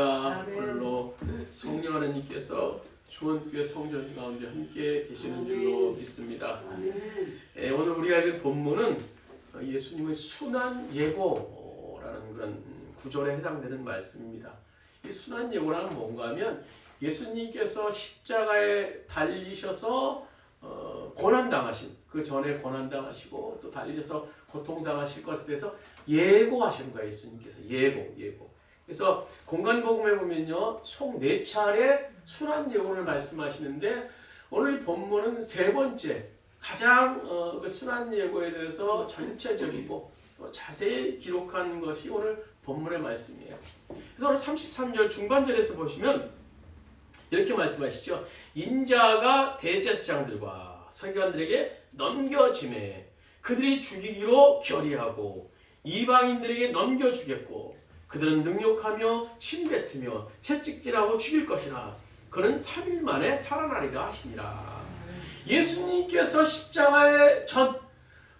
홀로 성령 하나님께서 주원교회 성전 가운데 함께 계시는 줄로 믿습니다. 오늘 우리가 읽은 본문은 예수님의 순환 예고라는 그런 구절에 해당되는 말씀입니다. 이 순환 예고란 뭔가 하면 예수님께서 십자가에 달리셔서 고난당하신, 그 전에 고난당하시고 또 달리셔서 고통당하실 것에 대해서 예고하시는 거예요. 예수님께서 예고. 그래서 공간복음에 보면요, 총 4차례 순환 예고를 말씀하시는데 오늘 이 본문은 세 번째, 가장 그 순환 예고에 대해서 전체적이고 또 자세히 기록한 것이 오늘 본문의 말씀이에요. 그래서 오늘 33절 중반절에서 보시면 이렇게 말씀하시죠. 인자가 대제사장들과 서기관들에게 넘겨짐에 그들이 죽이기로 결의하고 이방인들에게 넘겨주겠고 그들은 능욕하며 침뱉으며 채찍질하고 죽일 것이라 그는 3일 만에 살아나리라 하시니라. 예수님께서 십자가에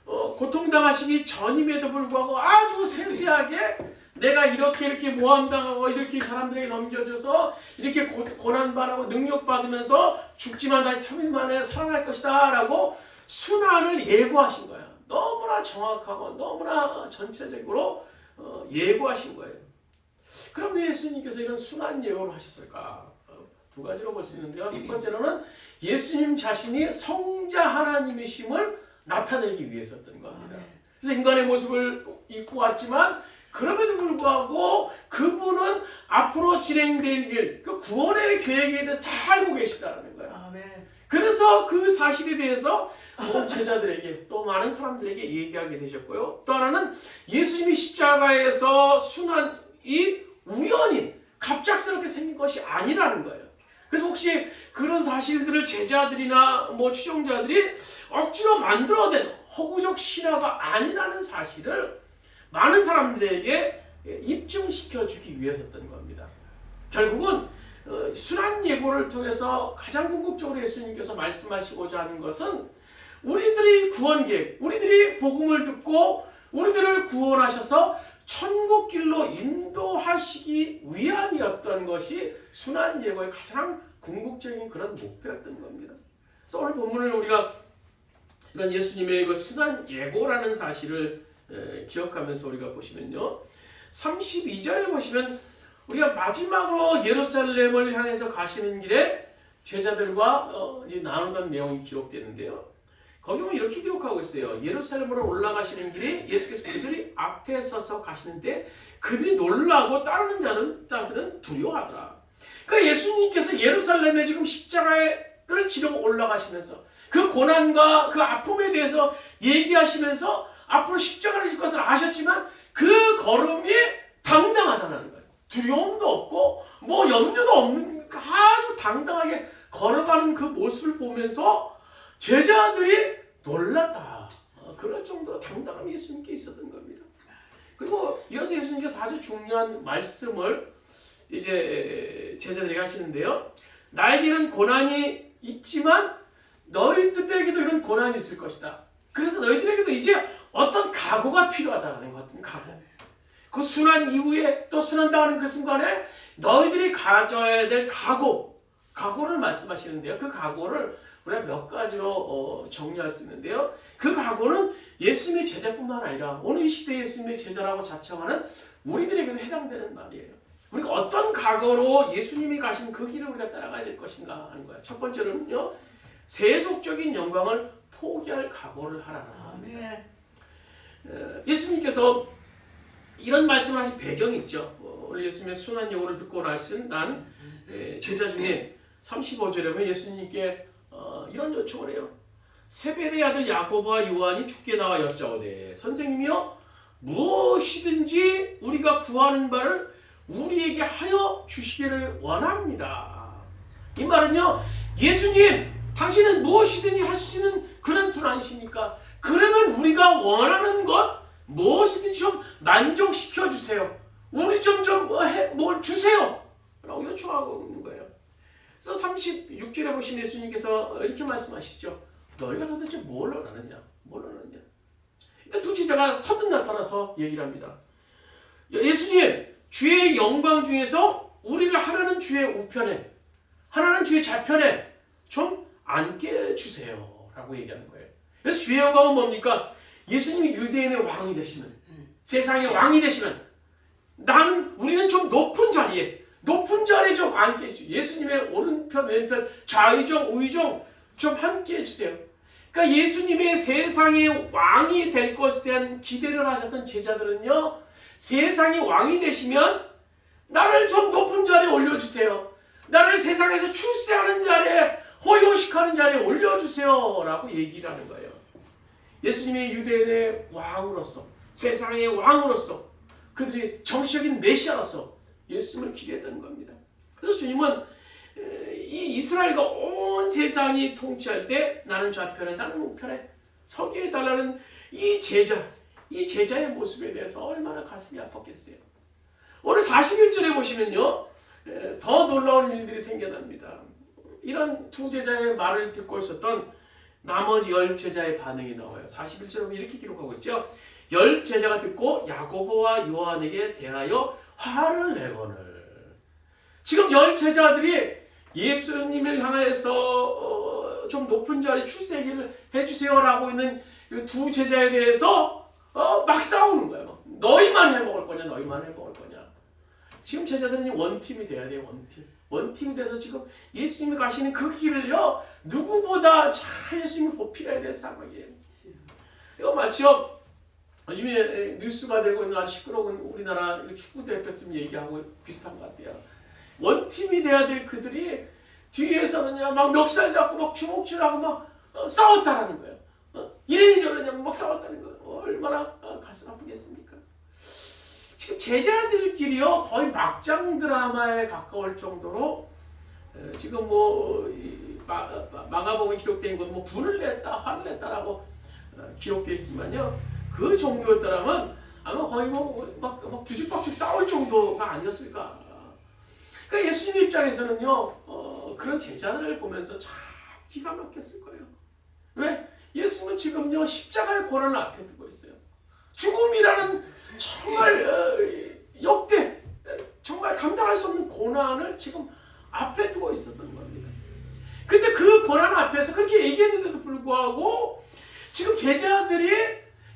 고통당하시기 전임에도 불구하고 아주 세세하게 내가 이렇게 모함당하고 이렇게 사람들에게 넘겨져서 이렇게 고난받고 능력받으면서 죽지만 다시 3일 만에 살아날 것이다 라고 순환을 예고하신 거야. 너무나 정확하고 너무나 전체적으로 예고하신 거예요. 그럼 왜 예수님께서 이런 순환 예고를 하셨을까? 두 가지로 볼 수 있는데요. 첫 번째로는 예수님 자신이 성자 하나님이심을 나타내기 위해서였던 겁니다. 그래서 인간의 모습을 입고 왔지만 그럼에도 불구하고 그분은 앞으로 진행될 일, 그 구원의 계획에 대해서 다 알고 계시다는 거예요. 그래서 그 사실에 대해서 제자들에게 또 많은 사람들에게 얘기하게 되셨고요. 또 하나는 예수님이 십자가에서 순환이 우연히 갑작스럽게 생긴 것이 아니라는 거예요. 그래서 혹시 그런 사실들을 제자들이나 추종자들이 억지로 만들어낸 허구적 신화가 아니라는 사실을 많은 사람들에게 입증시켜주기 위해서였던 겁니다. 결국은 순환 예고를 통해서 가장 궁극적으로 예수님께서 말씀하시고자 하는 것은 우리들이 구원 계획, 우리들이 복음을 듣고 우리들을 구원하셔서 천국길로 인도하시기 위함이었던 것이 순환 예고의 가장 궁극적인 그런 목표였던 겁니다. 그래서 오늘 본문을 우리가 이런 예수님의 그 순환 예고라는 사실을 기억하면서 우리가 보시면요, 32절에 보시면 우리가 마지막으로 예루살렘을 향해서 가시는 길에 제자들과 이제 나누던 내용이 기록되는데요. 거기 보면 이렇게 기록하고 있어요. 예루살렘으로 올라가시는 길에 예수께서 그들이 앞에 서서 가시는데 그들이 놀라고 따르는 자들은 두려워하더라. 그러니까 예수님께서 예루살렘에 지금 십자가를 지러 올라가시면서 그 고난과 그 아픔에 대해서 얘기하시면서 앞으로 십자가를 질 것을 아셨지만 그 걸음이 당당하다는 거예요. 두려움도 없고 염려도 없는 아주 당당하게 걸어가는 그 모습을 보면서 제자들이 놀랐다. 그럴 정도로 당당함이 예수님께 있었던 겁니다. 그리고 이어서 예수님께서 아주 중요한 말씀을 이제 제자들에게 하시는데요. 나에게는 고난이 있지만 너희들에게도 이런 고난이 있을 것이다. 그래서 너희들에게도 이제 어떤 각오가 필요하다는 것 같은 각오. 그 순환 이후에 또 순환당하는 그 순간에 너희들이 가져야 될 각오를 말씀하시는데요. 그 각오를 우리가 몇 가지로 정리할 수 있는데요. 그 각오는 예수님의 제자뿐만 아니라 오늘 이 시대의 예수님의 제자라고 자청하는 우리들에게도 해당되는 말이에요. 우리가 어떤 각오로 예수님이 가신 그 길을 우리가 따라가야 될 것인가 하는 거예요. 첫 번째로는요, 세속적인 영광을 포기할 각오를 하라는 겁니다. 예수님께서 이런 말씀을 하신 배경이 있죠. 오늘 예수님의 순환 예고를 듣고 나신 제자 중에 35절에 보면 예수님께 이런 요청을 해요. 세베대의 아들 야고보와 요한이 주께 나와 여짜오되 선생님이여 무엇이든지 우리가 구하는 바를 우리에게 하여 주시기를 원합니다. 이 말은요, 예수님 당신은 무엇이든지 할 수 있는 그런 분 아니십니까? 그러면 우리가 원하는 것 무엇이든지 좀 만족시켜 주세요. 우리 뭘 주세요 라고 요청하고 있는 거예요. 그래서 36절에 보신 예수님께서 이렇게 말씀하시죠. 너희가 도대체 뭘 원하느냐? 일단 두 제자가 선뜻 나타나서 얘기를 합니다. 예수님, 주의 영광 중에서 우리를 하나는 주의 우편에, 하나는 주의 좌편에 좀 앉게 해주세요 라고 얘기하는 거예요. 그래서 주의 영광은 뭡니까? 예수님이 유대인의 왕이 되시면, 세상의 왕이 되시면 우리는 좀 높은 자리에 좀 앉게 해주세요. 예수님의 오른편, 왼편, 좌의정, 우의정 좀 함께 해주세요. 그러니까 예수님의 세상의 왕이 될 것에 대한 기대를 하셨던 제자들은요, 세상의 왕이 되시면 나를 좀 높은 자리에 올려주세요. 나를 세상에서 출세하는 자리에, 호요식하는 자리에 올려주세요 라고 얘기를 하는 거예요. 예수님의 유대인의 왕으로서, 세상의 왕으로서, 그들이 정치적인 메시아로서 예수님을 기대했던 겁니다. 그래서 주님은 이 이스라엘과 온 세상이 통치할 때 나는 좌편에 나는 우편에 서게 해달라는 이 제자의 모습에 대해서 얼마나 가슴이 아팠겠어요. 오늘 41절에 보시면요, 더 놀라운 일들이 생겨납니다. 이런 두 제자의 말을 듣고 있었던 나머지 10제자의 반응이 나와요. 41절에 보면 이렇게 기록하고 있죠. 10제자가 듣고 야고보와 요한에게 대하여 화를 내거늘. 지금 10제자들이 예수님을 향해서 좀 높은 자리 출세하기를 해주세요라고 있는 이 두 제자에 대해서 막 싸우는 거예요. 너희만 해먹을 거냐, 너희만 해먹을 거냐. 지금 제자들은 원팀이 돼야 돼요. 원팀이 돼서 지금 예수님이 가시는 그 길을요, 누구보다 잘 예수님이 보필해야 될 상황이에요. 이거 마치요, 요즘에 뉴스가 되고 있는 아주 시끄러운 우리나라 축구 대표팀 얘기하고 비슷한 것 같아요. 원팀이 돼야 될 그들이 뒤에서는요, 막 멱살 잡고 막 주먹질하고 막 싸웠다라는 거예요. 이러니 저러니 막 싸웠다는 거예요. 얼마나 가슴 아프겠습니까? 지금 제자들끼리요, 거의 막장 드라마에 가까울 정도로 지금 마가복음에 기록된 건 불을 냈다, 화를 냈다라고 기록되어 있지만요, 그 정도였다라면 아마 거의 막 뒤죽박죽 싸울 정도가 아니었을까. 그러니까 예수님 입장에서는요, 그런 제자들을 보면서 참 기가 막혔을 거예요. 왜? 예수님은 지금요, 십자가의 고난을 앞에 두고 있어요. 죽음이라는 정말 역대, 정말 감당할 수 없는 고난을 지금 앞에 두고 있었던 겁니다. 근데 그 고난 앞에서 그렇게 얘기했는데도 불구하고 지금 제자들이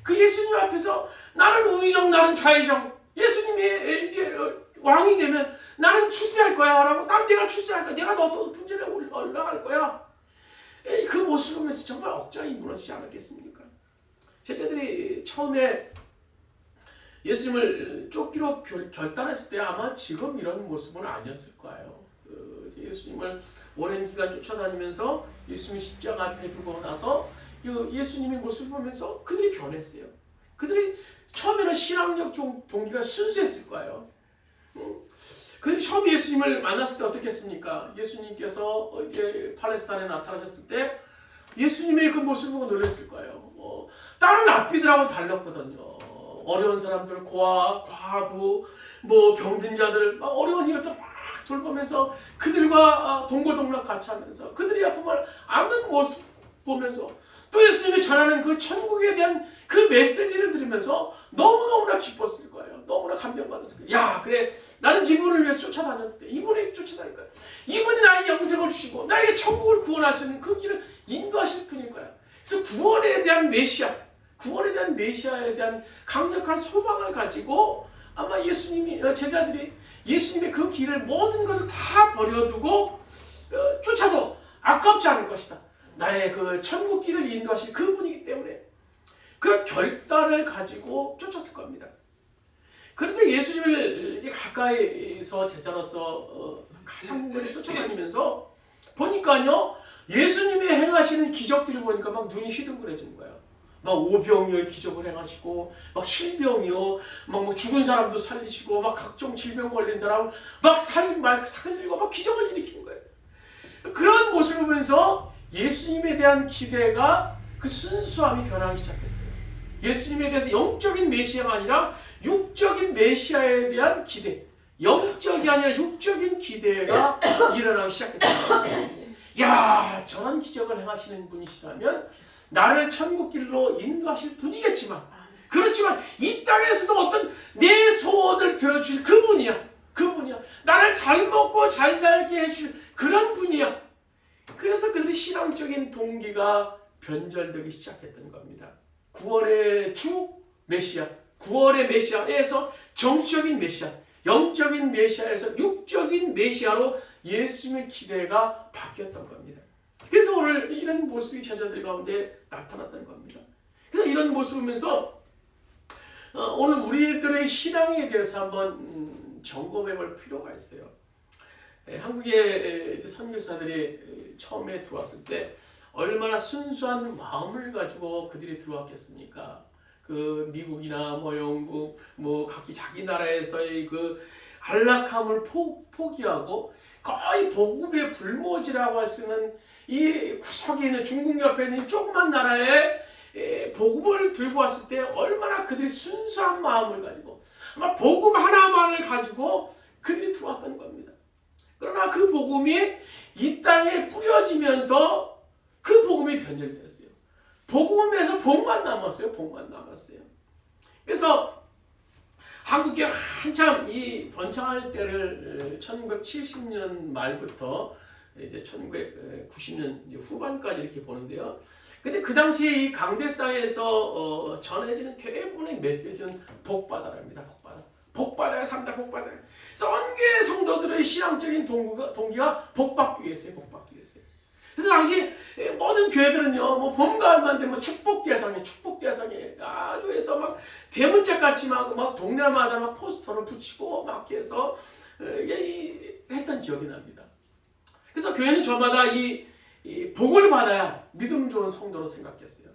그 예수님 앞에서 나는 우의정, 나는 좌의정, 예수님이 이제 왕이 되면 나는 출세할 거야 라고, 내가 출세할 거야, 내가 더 높은 자리에 올라갈 거야, 그 모습을 보면서 정말 억장이 무너지지 않았겠습니까? 제자들이 처음에 예수님을 쫓기로 결단했을 때 아마 지금 이런 모습은 아니었을 거예요. 예수님을 오랜 기간 쫓아다니면서 예수님이 십자가 앞에 두고 나서 예수님의 모습을 보면서 그들이 변했어요. 그들이 처음에는 신앙적 동기가 순수했을 거예요. 그런데 처음 예수님을 만났을 때 어떻게 했습니까? 예수님께서 이제 팔레스타인에 나타나셨을 때 예수님의 그 모습을 보고 놀랐을 거예요. 다른 랍비들하고는 달랐거든요. 어려운 사람들, 고아, 과부, 병든 자들, 어려운 이것들 막 돌보면서 그들과 동고동락 같이 하면서 그들이 아픔을 안는 모습 보면서 또 예수님이 전하는 그 천국에 대한 그 메시지를 들으면서 너무너무나 기뻤을 거예요. 너무나 감명받았을 거예요. 야, 그래, 나는 이분을 위해서 쫓아다녔는데 이분에게 쫓아다닐 거야. 이분이 나에게 영생을 주시고 나에게 천국을 구원할 수 있는 그 길을 인도하실 분일 거야. 그래서 구원에 대한 메시아에 대한 강력한 소망을 가지고 아마 제자들이 예수님의 그 길을 모든 것을 다 버려두고 쫓아도 아깝지 않을 것이다. 나의 그 천국 길을 인도하실 그분이기 때문에 그런 결단을 가지고 쫓았을 겁니다. 그런데 예수님을 이제 가까이서 제자로서 가장 멀리 쫓아다니면서 보니까요, 예수님이 행하시는 기적들을 보니까 막 눈이 휘둥그레지는 거예요. 막 오병이어 기적을 행하시고, 막 칠병이요, 막 죽은 사람도 살리시고, 막 각종 질병 걸린 사람 막 살리고 막 기적을 일으키는 거예요. 그런 모습을 보면서 예수님에 대한 기대가 그 순수함이 변하기 시작했어요. 예수님에 대해서 영적인 메시아가 아니라 육적인 메시아에 대한 기대, 영적이 아니라 육적인 기대가 일어나기 시작했다. 야, 저런 기적을 행하시는 분이시라면 나를 천국 길로 인도하실 분이겠지만, 그렇지만 이 땅에서도 어떤 내 소원을 들어주실 그분이야. 그분이야. 나를 잘 먹고 잘 살게 해줄 그런 분이야. 그래서 그들의 신앙적인 동기가 변절되기 시작했던 겁니다. 구원의 주 메시아, 구원의 메시아에서 정치적인 메시아, 영적인 메시아에서 육적인 메시아로 예수님의 기대가 바뀌었던 겁니다. 그래서 오늘 이런 모습이 제자들 가운데 나타났던 겁니다. 그래서 이런 모습을 보면서 오늘 우리들의 신앙에 대해서 한번 점검해 볼 필요가 있어요. 한국의 선교사들이 처음에 들어왔을 때 얼마나 순수한 마음을 가지고 그들이 들어왔겠습니까? 그 미국이나 뭐 영국 뭐 각기 자기 나라에서의 그 안락함을 포기하고 거의 복음의 불모지라고 할 수 있는 이 구석에 있는 중국 옆에 있는 조그만 나라에 복음을 들고 왔을 때 얼마나 그들이 순수한 마음을 가지고 아마 복음 하나만을 가지고 그들이 들어왔던 겁니다. 그러나 그 복음이 이 땅에 뿌려지면서 그 복음이 변절됐어요. 복음에서 복만 남았어요. 복만 남았어요. 그래서 한국이 한참 이 번창할 때를 1970년 말부터 이제 1990년 후반까지 이렇게 보는데요. 근데 그 당시에 이 강대상에서 전해지는 대부분의 메시지는 복받아랍니다. 복받아. 복받아야 산다. 복받아야. 선교의 성도들의 신앙적인 동기가 복받기 위해서요. 복받기 위해서요. 그래서 당시 모든 교회들은요, 뭐 봄, 가을만 되면 축복 대상에 아주 해서 막 대문짝 같이 막 동네마다 막 포스터를 붙이고 막 해서 했던 기억이 납니다. 그래서 교회는 저마다 이 복을 받아야 믿음 좋은 성도로 생각했어요.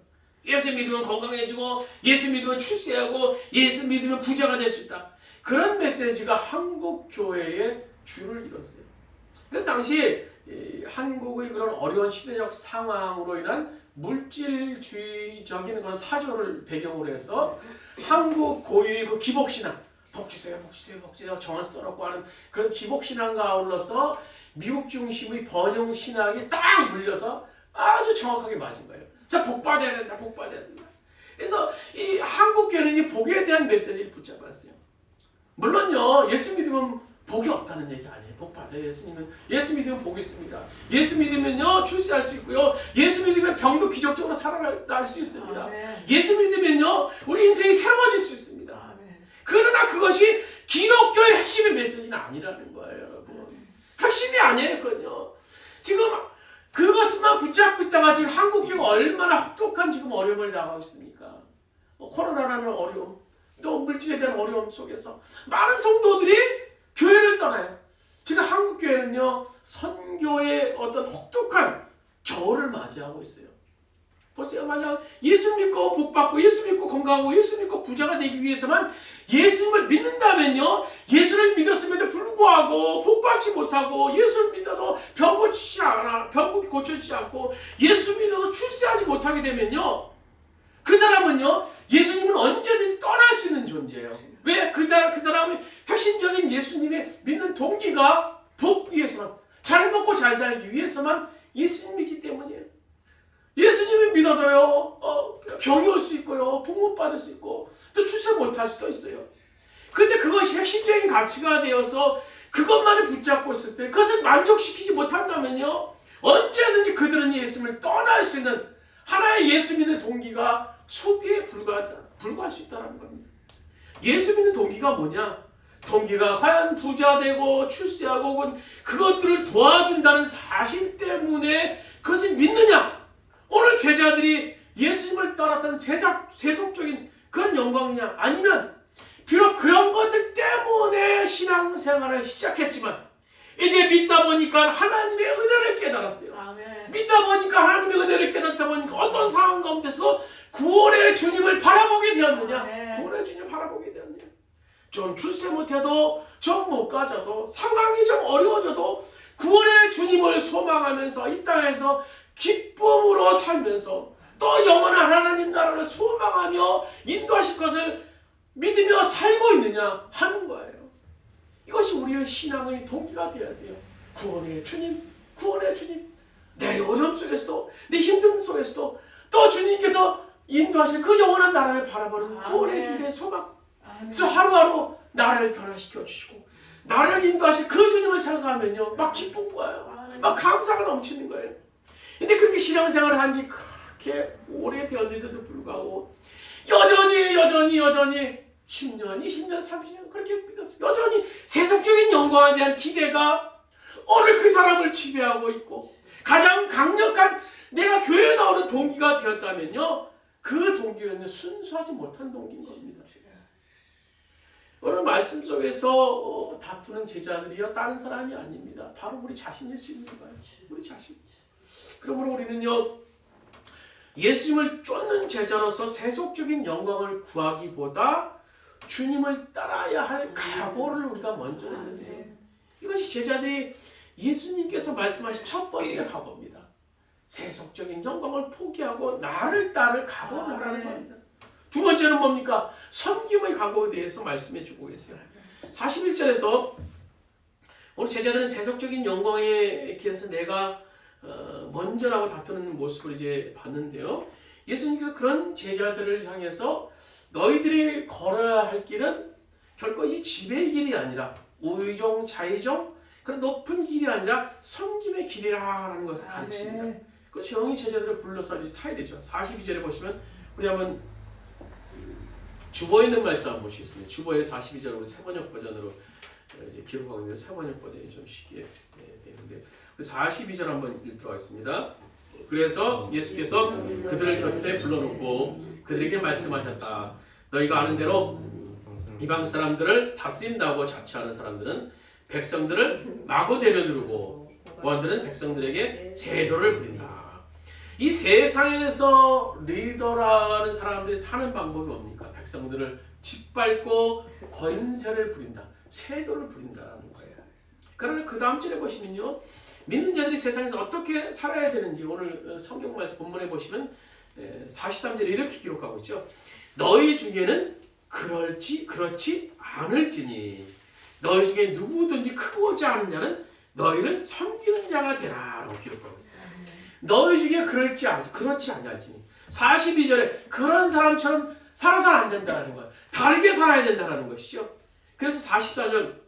예수 믿으면 건강해지고, 예수 믿으면 출세하고, 예수 믿으면 부자가 될 수 있다. 그런 메시지가 한국 교회의 주를 이뤘어요. 그 당시 한국의 그런 어려운 시대적 상황으로 인한 물질주의적인 그런 사조를 배경으로 해서 한국 고유의 그 기복신앙, 복주세요 정한 써놓고 하는 그런 기복신앙과 아울러서 미국 중심의 번영신앙이 딱 물려서 아주 정확하게 맞은 거예요. 자, 복받아야 된다. 그래서 이 한국교회는 이 복에 대한 메시지를 붙잡았어요. 물론요, 예수 믿으면 복이 없다는 얘기 아니에요. 복 받아요. 예수 믿으면 복이 있습니다. 예수 믿으면요, 출세할 수 있고요. 예수 믿으면 병도 기적적으로 살아날 수 있습니다. 아멘. 예수 믿으면요, 우리 인생이 새로워질 수 있습니다. 아멘. 그러나 그것이 기독교의 핵심의 메시지는 아니라는 거예요, 여러분. 핵심이 아니에요, 그건요. 지금 그것만 붙잡고 있다가 지금 한국교회가 얼마나 혹독한 지금 어려움을 당하고 있습니까? 코로나라는 어려움, 또 물질에 대한 어려움 속에서 많은 성도들이 교회를 떠나요. 지금 한국교회는요, 선교의 어떤 혹독한 겨울을 맞이하고 있어요. 보세요. 만약 예수 믿고 복받고, 예수 믿고 건강하고, 예수 믿고 부자가 되기 위해서만 예수님을 믿는다면요, 예수를 믿었음에도 불구하고 복받지 못하고, 예수를 믿어도 병 고쳐지지 않고, 예수 믿어도 출세하지 못하게 되면요, 그 사람은요, 예수님은 언제든지 떠날 수 있는 존재예요. 왜? 그 사람의 핵심적인 예수님의 믿는 동기가 복 위해서만, 잘 먹고 잘 살기 위해서만 예수님 믿기 때문이에요. 예수님을 믿어도요, 병이 올 수 있고요, 복 못 받을 수 있고, 또 출세 못할 수도 있어요. 근데 그것이 핵심적인 가치가 되어서 그것만을 붙잡고 있을 때, 그것을 만족시키지 못한다면요, 언제든지 그들은 예수님을 떠날 수 있는 하나의 예수 믿는 동기가 소비에 불과할 수 있다는 겁니다. 예수 믿는 동기가 뭐냐? 동기가 과연 부자 되고 출세하고 혹은 그것들을 도와준다는 사실 때문에 그것을 믿느냐? 오늘 제자들이 예수님을 따랐던 세속적인 그런 영광이냐? 아니면 비록 그런 것들 때문에 신앙생활을 시작했지만 이제 믿다 보니까 하나님의 은혜를 깨달았어요. 아멘. 믿다 보니까 하나님의 은혜를 깨닫다 보니까 어떤 상황 가운데서도 구원의 주님을 바라보게 되었느냐? 아멘. 구원의 주님을 바라보게 되었느냐? 좀 출세 못해도, 좀 못 가져도, 상황이 좀 어려워져도 구원의 주님을 소망하면서 이 땅에서 기쁨으로 살면서 또 영원한 하나님 나라를 소망하며 인도하실 것을 믿으며 살고 있느냐 하는 거예요. 이것이 우리의 신앙의 동기가 되어야 돼요. 구원의 주님. 내 어려움 속에서도, 내 힘듦 속에서도 또 주님께서 인도하실 그 영원한 나라를 바라보는 구원의 주님의 소망. 그래서 하루하루 나를 변화시켜 주시고 나를 인도하실 그 주님을 생각하면요, 막 기쁜 거예요. 막 감사가 넘치는 거예요. 근데 그렇게 신앙생활을 한 지 그렇게 오래되었는데도 불구하고 여전히 10년, 20년, 30년 그렇게 믿었어요. 여전히 세속적인 영광에 대한 기대가 오늘 그 사람을 지배하고 있고, 가장 강력한 내가 교회에 나오는 동기가 되었다면요, 그 동기는 순수하지 못한 동기인 겁니다. 오늘 말씀 속에서 다투는 제자들이요, 다른 사람이 아닙니다. 바로 우리 자신일 수 있는 거예요. 우리 자신. 그러므로 우리는요, 예수님을 쫓는 제자로서 세속적인 영광을 구하기보다 주님을 따라야 할 각오를 우리가 먼저 해야 돼요. 이것이 제자들이 예수님께서 말씀하신 첫 번째 각오입니다. 세속적인 영광을 포기하고 나를 따를 각오를 하라는 겁니다. 두 번째는 뭡니까? 섬김의 각오에 대해서 말씀해 주고 계세요. 41절에서 우리 제자들은 세속적인 영광에 기해서 내가 먼저라고 다투는 모습을 이제 봤는데요. 예수님께서 그런 제자들을 향해서 너희들이 걸어야 할 길은 결코 이 지배의 길이 아니라 우의종, 자의종 그런 높은 길이 아니라 섬김의 길이라는 것을 가르칩니다. 그 조용히 제자들을 불러서 이제 타야 되죠. 42절에 보시면 우리 한번 주보에 있는 말씀 한번 보시겠습니다. 주보에 42절 우리 세번역 버전으로 이제 기록하고 있는데 세번역 버전이 좀 쉽게 되는데 42절 한번 읽도록 하겠습니다. 그래서 예수께서 그들을 곁에 불러놓고 그들에게 말씀하셨다. 너희가 아는 대로 이방 사람들을 다스린다고 자처하는 사람들은 백성들을 마구 내려두고 왕들은 백성들에게 제도를 부린다. 이 세상에서 리더라는 사람들이 사는 방법이 뭡니까? 백성들을 짓밟고 권세를 부린다. 세도를 부린다라는 거예요. 그러나 그 다음 절에 보시면요, 믿는 자들이 세상에서 어떻게 살아야 되는지 오늘 성경 말씀 본문에 보시면 43절에 이렇게 기록하고 있죠. 너희 중에는 그렇지 않을지니 너희 중에 누구든지 크고자 하는 자는 너희를 섬기는 자가 되라라고 기록하고 있어요. 너희 중에 그렇지 아니할지니 42절에 그런 사람처럼 살아서는 안 된다는 거예요. 다르게 살아야 된다는 것이죠. 그래서 44절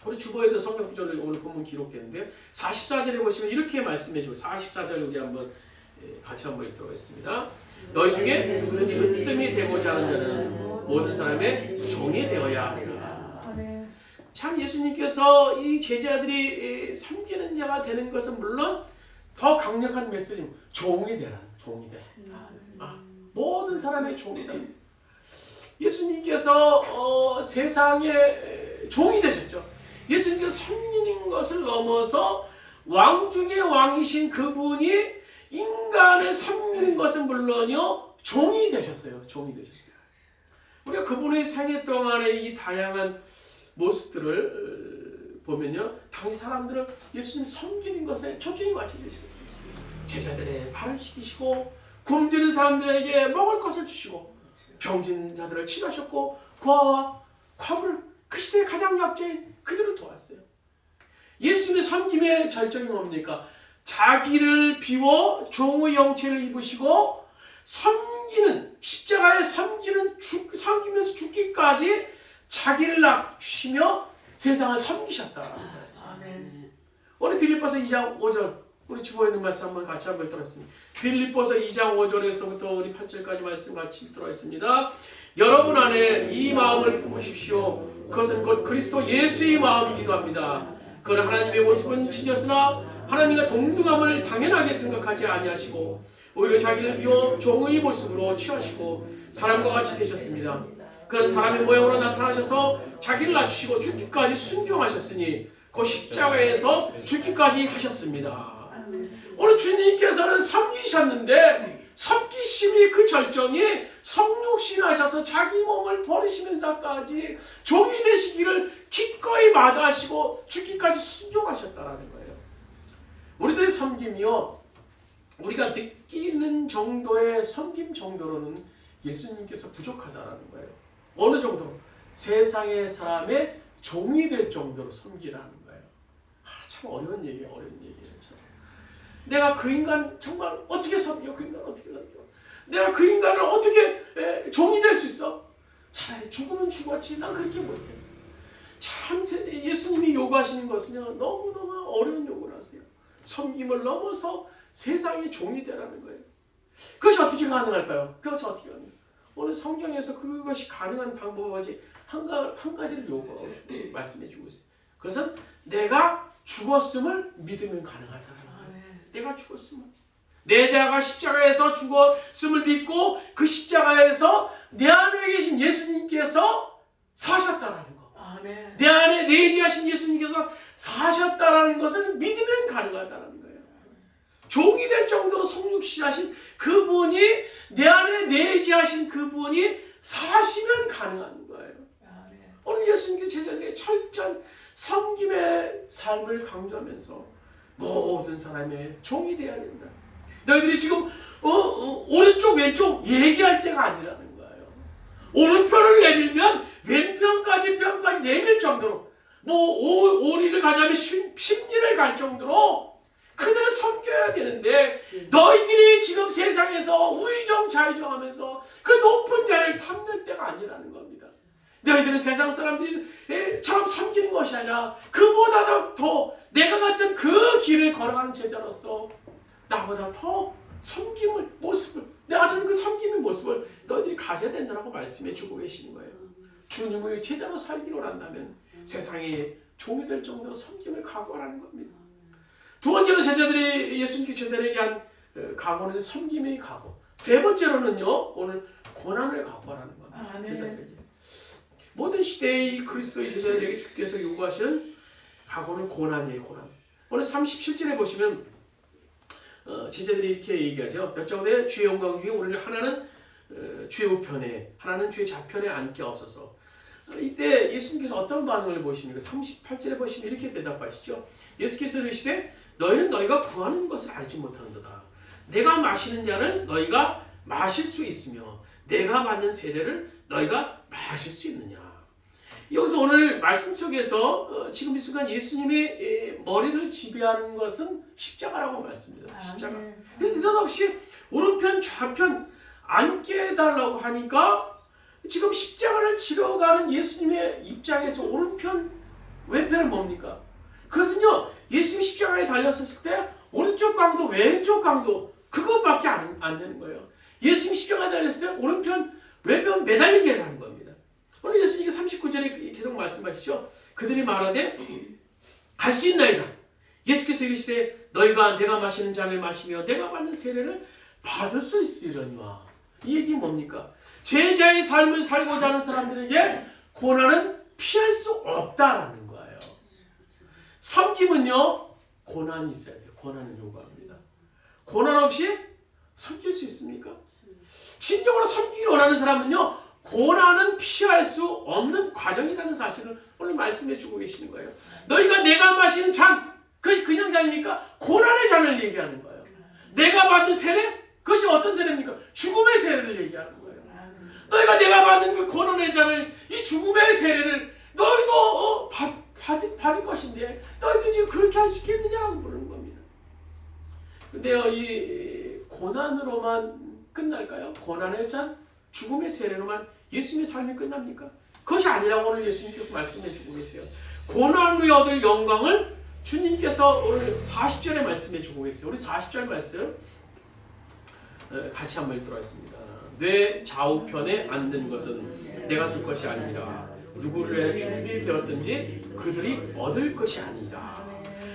우리 주보에도 성경 구절을 오늘 본문 기록했는데요. 44절에 보시면 이렇게 말씀해 주고 44절 우리 한번 같이 한번 읽도록 하겠습니다. 너희 중에 누구든지 으뜸이 되고자 하는 자는 모든 사람의 종이 되어야 하리라. 참 예수님께서 이 제자들이 섬기는 자가 되는 것은 물론 더 강력한 메시지, 종이 되라. 모든 사람의 종이다. 예수님께서 세상의 종이 되셨죠. 예수님께서 섬기는 것을 넘어서 왕 중의 왕이신 그분이 인간을 섬기는 것은 물론요, 종이 되셨어요. 우리가 그분의 생애 동안에 이 다양한 모습들을 보면요, 당시 사람들은 예수님 섬기는 것에 초점이 맞춰져 있었어요. 제자들의 발을 씻기시고 굶주린 사람들에게 먹을 것을 주시고 병진 자들을 치료하셨고 고아와 과부를 그 시대의 가장 약자인 그들을 도왔어요. 예수님의 섬김의 절정이 뭡니까? 자기를 비워 종의 형체를 입으시고 십자가에 섬기면서 죽기까지 자기를 낮추시며 세상을 섬기셨다. 오늘 빌립보서 2장 5절 우리 주보에 있는 말씀 한번 같이 한번 읽도록 하겠습니다. 빌립보서 2장 5절에서부터 우리 8절까지 말씀 같이 읽도록 하겠습니다. 여러분 안에 이 마음을 품으십시오. 그것은 곧 그리스도 예수의 마음이기도 합니다. 그는 하나님의 모습은 지녔으나 하나님과 동등함을 당연하게 생각하지 아니하시고 오히려 자기를 비워 종의 모습으로 취하시고 사람과 같이 되셨습니다. 그는 사람의 모양으로 나타나셔서 자기를 낮추시고 죽기까지 순종하셨으니 그 십자가에서 죽기까지 하셨습니다. 오늘 주님께서는 섬기셨는데 섬기심이 그 절정이 성육신하셔서 자기 몸을 버리시면서까지 종이 되시기를 기꺼이 마다하시고 죽기까지 순종하셨다라는 거예요. 우리들의 섬김이요, 우리가 느끼는 정도의 섬김 정도로는 예수님께서 부족하다라는 거예요. 어느 정도로? 세상의 사람의 종이 될 정도로 섬기라는 거예요. 참 어려운 얘기예요. 내가 그 인간 정말 어떻게 섬겨? 내가 그 인간을 어떻게 종이 될 수 있어? 차라리 죽으면 죽었지. 난 그렇게 못해. 참 예수님이 요구하시는 것은요, 너무너무 어려운 요구를 하세요. 섬김을 넘어서 세상의 종이 되라는 거예요. 그것이 어떻게 가능할까요? 그것이 어떻게 가능해요? 오늘 성경에서 그것이 가능한 방법이 한 가지를 요구하고 말씀해 주고 있어요. 그것은 내가 죽었음을 믿으면 가능하다는 거예요. 내가 죽었음을. 내 자가 십자가에서 죽었음을 믿고 그 십자가에서 내 안에 계신 예수님께서 사셨다라는 거. 아멘. 내 안에 내재하신 예수님께서 사셨다라는 것을 믿으면 가능하다는 거예요. 종이 될 정도로 성육신하신 그분이, 내 안에 내재하신 그분이 사시면 가능한 거예요. 아멘. 오늘 예수님께 제자들에게 철저한 섬김의 삶을 강조하면서 모든 사람의 종이 되어야 된다. 너희들이 지금 오른쪽 왼쪽 얘기할 때가 아니라는 거예요. 오른편을 내밀면 왼편까지 편까지 내밀 정도로, 오리를 가자면 십리를 갈 정도로 그들을 섬겨야 되는데, 너희들이 지금 세상에서 우의정 좌의정하면서 그 높은 자리를 탐낼 때가 아니라는 겁니다. 너희들은 세상 사람들처럼 섬기는 것이 아니라 그보다 더 내가 갔던 그 길을 걸어가는 제자로서 나보다 더 섬김의 모습을, 내가 저는 그 섬김의 모습을 너희들이 가져야 된다고 말씀해 주고 계시는 거예요. 주님의 제자로 살기로 한다면 세상에 종이 될 정도로 섬김을 각오하라는 겁니다. 두 번째로 예수님께 제자들에게 한 각오는 섬김의 각오. 세 번째로는요, 오늘 고난을 각오하라는 겁니다. 제자들에게. 모든 시대의 그리스도의 제자들에게 주께서 요구하시는 각오는 고난이에요. 고난. 오늘 37절에 보시면 제자들이 이렇게 얘기하죠. 여짜오되 주의 영광 중에 우리를 하나는 주의 우편에, 하나는 주의 좌편에 앉게 없어서. 이때 예수님께서 어떤 반응을 보십니까? 38절에 보시면 이렇게 대답하시죠. 예수께서 이르시되 너희는 너희가 구하는 것을 알지 못하는도다. 내가 마시는 잔을 너희가 마실 수 있으며 내가 받는 세례를 너희가 마실 수 있느냐. 여기서 오늘 말씀 속에서 지금 이 순간 예수님의 머리를 지배하는 것은 십자가라고 말씀드렸어요. 십자가. 근데 느닷없이 오른편 좌편 앉게 해달라고 하니까 지금 십자가를 지러 가는 예수님의 입장에서 오른편 왼편은 뭡니까? 그것은요, 예수님이 십자가에 달렸을 때 오른쪽 강도 왼쪽 강도 그것밖에 안 되는 거예요. 예수님이 십자가에 달렸을 때 오른편 왼편 매달리게 하는 겁니다. 오늘 예수님이 39절에 계속 말씀하시죠. 그들이 말하되 할 수 있나이다. 예수께서 이르시되 너희가 내가 마시는 잔을 마시며 내가 받는 세례를 받을 수 있으려니와. 이 얘기 뭡니까? 제자의 삶을 살고자 하는 사람들에게 고난은 피할 수 없다라는 거예요. 섬김은요, 고난이 있어야 돼요. 고난을 요구합니다. 고난 없이 섬길 수 있습니까? 진정으로 섬기기를 원하는 사람은요, 고난은 피할 수 없는 과정이라는 사실을 오늘 말씀해 주고 계시는 거예요. 너희가 내가 마시는 잔, 그것이 그냥 잔입니까? 고난의 잔을 얘기하는 거예요. 내가 받는 세례, 그것이 어떤 세례입니까? 죽음의 세례를 얘기하는 거예요. 너희가 내가 받는 그 고난의 잔을, 이 죽음의 세례를 너희도 받을 것인데 너희들이 지금 그렇게 할 수 있겠느냐고 물는 겁니다. 근데요, 이 고난으로만 끝날까요? 고난의 잔, 죽음의 세례로만 예수님의 삶이 끝납니까? 그것이 아니라고 오늘 예수님께서 말씀해 주고 계세요. 고난 후에 얻을 영광을 주님께서 오늘 40절에 말씀해 주고 계세요. 우리 40절 말씀 같이 한번 읽도록 하겠습니다. 뇌 좌우편에 앉는 것은 내가 줄 것이 아니라 누구를 주님이 되었든지 그들이 얻을 것이 아니라.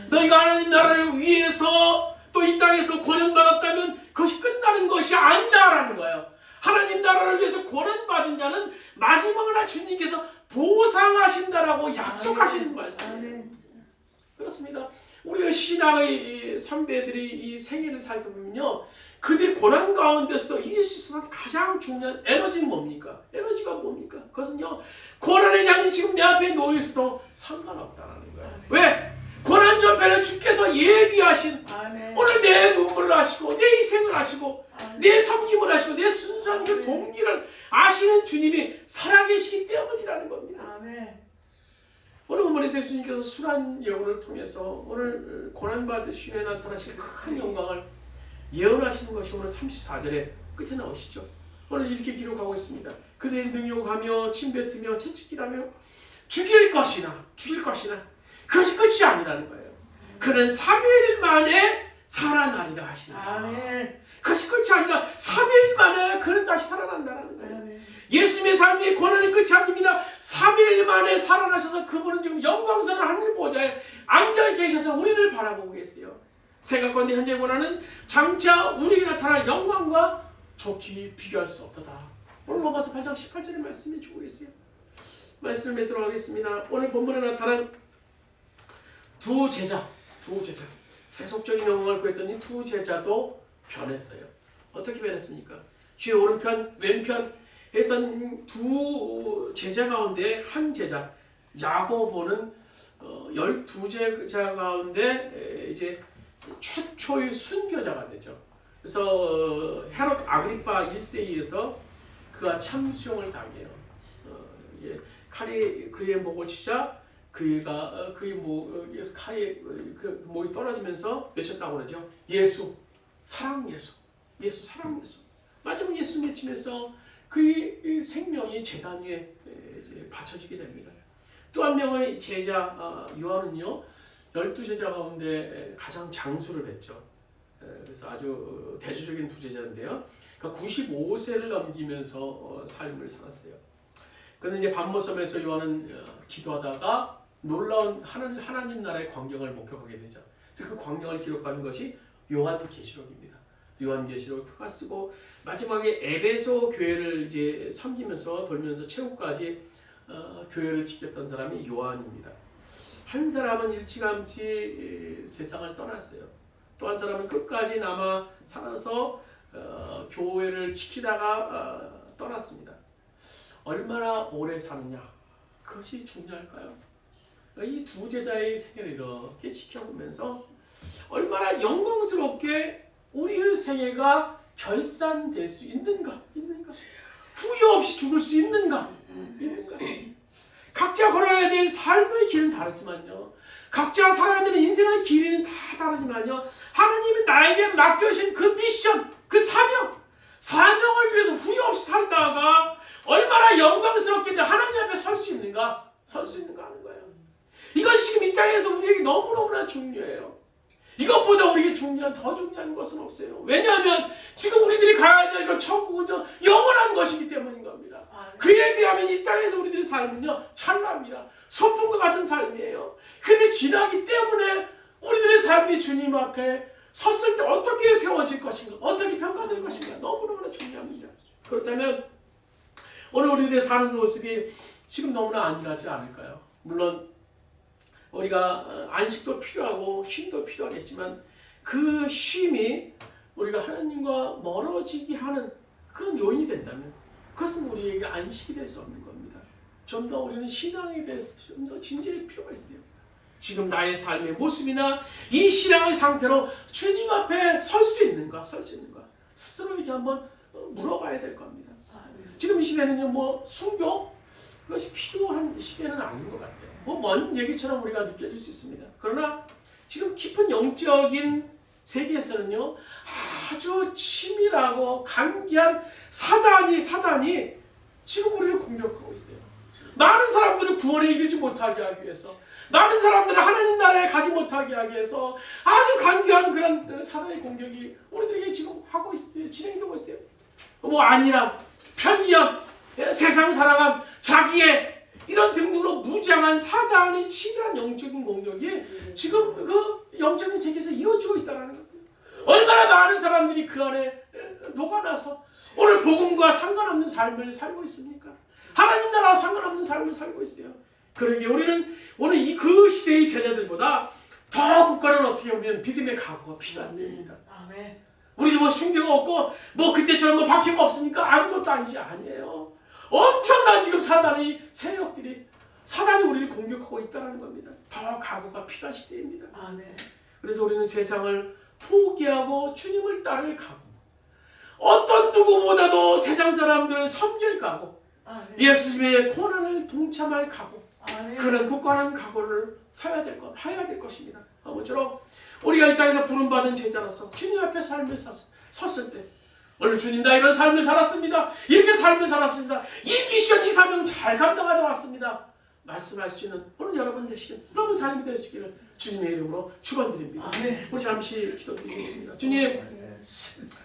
너희가 하나님 나라를 위해서 또 이 땅에서 고난받았다면 그것이 끝나는 것이 아니다라는 거예요. 하나님 나라를 위해서 고난받은 자는 마지막 날 주님께서 보상하신다라고 약속하시는 말씀이에요. 그렇습니다. 우리의 신앙의 선배들이 이 생애를 살펴보면요, 그들이 고난 가운데서도 이길 수 있어서 가장 중요한 에너지는 뭡니까? 에너지가 뭡니까? 그것은요, 고난의 잔이 지금 내 앞에 놓여 있어도 상관없다는 거예요. 왜? 고난 저편에 주께서 예비하신, 오늘 내 눈물을 하시고 내 희생을 하시고 내 섬김을 하시고 내 순수한 그 동기를 아시는 주님이 살아계시기 때문이라는 겁니다. 오늘 본문에서 예수님께서 순환 여우를 통해서 오늘 고난받으시며 나타나신 큰 영광을 예언하시는 것이 오늘 34절에 끝에 나오시죠. 오늘 이렇게 기록하고 있습니다. 그들의 능욕하며 침뱉으며 채찍질하며 죽일 것이나 그것이 끝이 아니라는 거예요. 그는 3일 만에 살아나리라 하시니라. 그것이 끝이 아니라 3일 만에 그는 다시 살아난다는 거예요. 예수님의 삶이 고난의 끝이 아닙니다. 3일 만에 살아나셔서 그분은 지금 영광스러운 하늘 보좌에 앉아 계셔서 우리를 바라보고 계세요. 생각건대 현재 고난은 장차 우리에게 나타날 영광과 좋게 비교할 수 없도다. 오늘 로마서 8장 18절의 말씀이 주고 계세요. 말씀을 맺도록 하겠습니다. 오늘 본문에 나타난 두 제자 세속적인 영광을 구했더니 두 제자도 변했어요. 어떻게 변했습니까? 주의 오른편 왼편 했던 두 제자 가운데 한 제자 야고보는 12제자 가운데 이제 최초의 순교자가 되죠. 그래서 헤롯 아그리파 1세에서 그가 참수형을 당해요. 칼이 그의 목을 치자 그의 목에서 칼이 그 목이 떨어지면서 외쳤다고 그러죠. 예수, 사랑 예수, 사랑 예수. 마지막 예수 외치면서 그의 생명이 제단 위에 이제 바쳐지게 됩니다. 또 한 명의 제자 요한은요, 12제자 가운데 가장 장수를 했죠. 그래서 아주 대조적인 두 제자인데요. 그러니까 95세를 넘기면서 삶을 살았어요. 그런데 이제 밤모섬에서 요한은 기도하다가 놀라운 하나님 나라의 광경을 목격하게 되죠. 그래서 그 광경을 기록하는 것이 요한계시록입니다. 요한계시록을 그가 쓰고 마지막에 에베소 교회를 이제 섬기면서 돌면서 최후까지 교회를 지켰던 사람이 요한입니다. 한 사람은 일찌감치 세상을 떠났어요. 또 한 사람은 끝까지 남아 살아서 교회를 지키다가 떠났습니다. 얼마나 오래 사느냐, 그것이 중요할까요? 이 두 제자의 생애를 이렇게 지켜보면서 얼마나 영광스럽게 우리의 생애가 결산될 수 있는가, 후회 없이 죽을 수 있는가. 각자 걸어야 될 삶의 길은 다르지만요, 각자 살아야 되는 인생의 길이는 다 다르지만요, 하나님이 나에게 맡겨주신 그 미션, 그 사명을 위해서 후회 없이 살다가 얼마나 영광스럽게 하나님 앞에 설 수 있는가 하는 거예요. 이것이 지금 이 땅에서 우리에게 너무너무나 중요해요. 이것보다 우리에게 더 중요한 것은 없어요. 왜냐하면 지금 우리들이 가야 될 그 천국은요, 영원한 것이기 때문인 겁니다. 그에 비하면 이 땅에서 우리들의 삶은요, 찬란합니다. 소풍과 같은 삶이에요. 근데 지나기 때문에 우리들의 삶이 주님 앞에 섰을 때 어떻게 세워질 것인가, 어떻게 평가될 것인가, 너무너무나 중요합니다. 그렇다면 오늘 우리들의 사는 모습이 지금 너무나 안일하지 않을까요? 물론 우리가 안식도 필요하고 쉼도 필요하겠지만 그 쉼이 우리가 하나님과 멀어지게 하는 그런 요인이 된다면 그것은 우리에게 안식이 될 수 없는 겁니다. 좀 더 우리는 신앙에 대해서 좀 더 진지할 필요가 있어요. 지금 나의 삶의 모습이나 이 신앙의 상태로 주님 앞에 설 수 있는가, 스스로에게 한번 물어봐야 될 겁니다. 지금 이 시대는요, 순교 그것이 필요한 시대는 아닌 것 같아요. 먼 얘기처럼 우리가 느껴질 수 있습니다. 그러나 지금 깊은 영적인 세계에서는요, 아주 치밀하고 간기한 사단이 지금 우리를 공격하고 있어요. 많은 사람들을 구원에 이르지 못하게 하기 위해서, 많은 사람들을 하나님 나라에 가지 못하게 하기 위해서 아주 간교한 그런 사단의 공격이 우리들에게 지금 진행되고 있어요. 안일함, 편리함, 세상 사랑함, 자기의 이런 등등으로 무장한 사단의 치밀한 영적인 공격이 지금 그 영적인 세계에서 이루어지고 있다는 겁니다. 얼마나 많은 사람들이 그 안에 녹아나서 오늘 복음과 상관없는 삶을 살고 있습니까? 하나님 나라와 상관없는 삶을 살고 있어요. 그러기에 우리는 오늘 그 시대의 제자들보다 더 국가는 어떻게 보면 믿음의 각오가 필요합니다. 아멘. 우리 순교가 없고 그때처럼 박해가 없으니까 아무것도 아니에요. 엄청난 지금 사단의 세력들이 사단이 우리를 공격하고 있다는 겁니다. 더 각오가 필요한 시대입니다. 아멘. 그래서 우리는 세상을 포기하고 주님을 따를 각오, 어떤 누구보다도 세상 사람들을 섬길 각오, 예수님의 고난을 동참할 각오, 그런 굳건한 각오를 해야 될 것입니다. 아무쪼록 우리가 이 땅에서 부름받은 제자로서 주님 앞에 삶을 섰을 때, 오늘 주님 나 이런 삶을 살았습니다, 이렇게 삶을 살았습니다, 이 미션 이 사명 잘 감당하다 왔습니다, 말씀할 수 있는 오늘 여러분 되시길, 여러분 삶이 되시기를 주님의 이름으로 축원드립니다. 우리 잠시 기도드리겠습니다.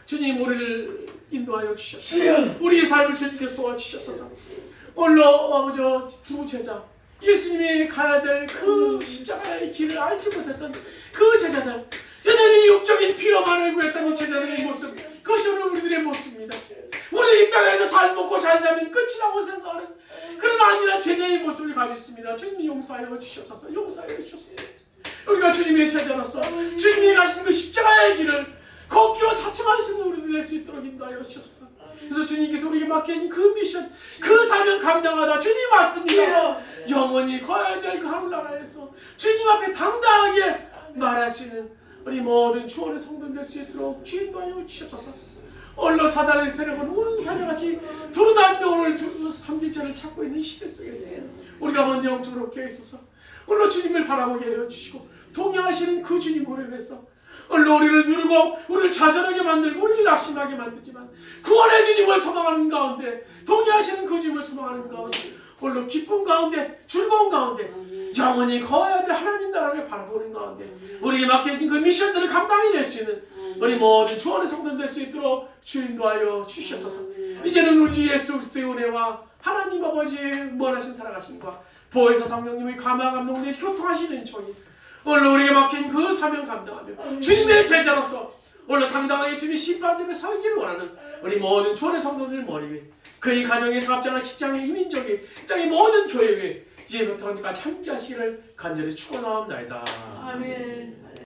주님 우리를 인도하여 주시옵소서. 우리의 삶을 주님께서 도와주시옵소서. 오늘 아버지 두 제자, 예수님이 가야 될 그 십자가의 길을 알지 못했던 그 제자들, 여전히 육적인 피로만을 구했던 이 제자들의 모습, 그것이 오늘 우리들의 모습입니다. 우리 이 땅에서 잘 먹고 잘 살면 끝이라고 생각하는 그런 아니란 제자의 모습을 가지고 있습니다. 주님이 용서하여 주시옵소서. 용서하여 주시옵소서. 우리가 주님의 제자로서 주님이 가신 그 십자가의 길을 걷기로 자청하시는 우리들 될 수 있도록 인도하여 주시옵소서. 그래서 주님께서 우리에게 맡기신 그 미션, 그 사명 감당하다 주님 맞습니다. 영원히 거야 될 그 하늘나라에서 주님 앞에 당당하게 말할 수 있는 우리 모든 주원의 성도들 될 수 있도록 주님 인도하여 주시옵소서. 얼로 사단의 세력은 우는 사냥같이 두루다니며 오늘 삼길자를 찾고 있는 시대 속에서 우리가 먼저 영적으로 깨어있어서 얼로 주님을 바라보게 하여 주시고 동행하시는 그 주님을 위해서 얼로 우리를 누르고 우리를 좌절하게 만들고 우리를 낙심하게 만들지만 구원의 주님을 소망하는 가운데, 동의하시는 그 주님을 소망하는 가운데, 얼로 기쁨 가운데, 즐거움 가운데 영원히 거해야 될 하나님 나라를 바라보는 가운데 우리에게 맡겨진 그 미션들을 감당이 될 수 있는 우리 모든 주원의 성도들 될 수 있도록 주 인도하여 주시옵소서. 이제는 우리 주 예수 그리스도의 은혜와 하나님 아버지의 무한하신 사랑하심과 보혜사 성령님의 감화 감동에 교통하시는 종이 오늘 우리에게 맡긴 그 사명 감당하며 주님의 제자로서 오늘 당당하게 주님의 심판대에 서기를 원하는 우리 모든 주원의 성도들 머리 위에, 그의 가정의 사업자나 직장의 이민족의 땅의 모든 교회 위에 이제부터 언제까지 함께 하시기를 간절히 축원하옵나이다. 아멘.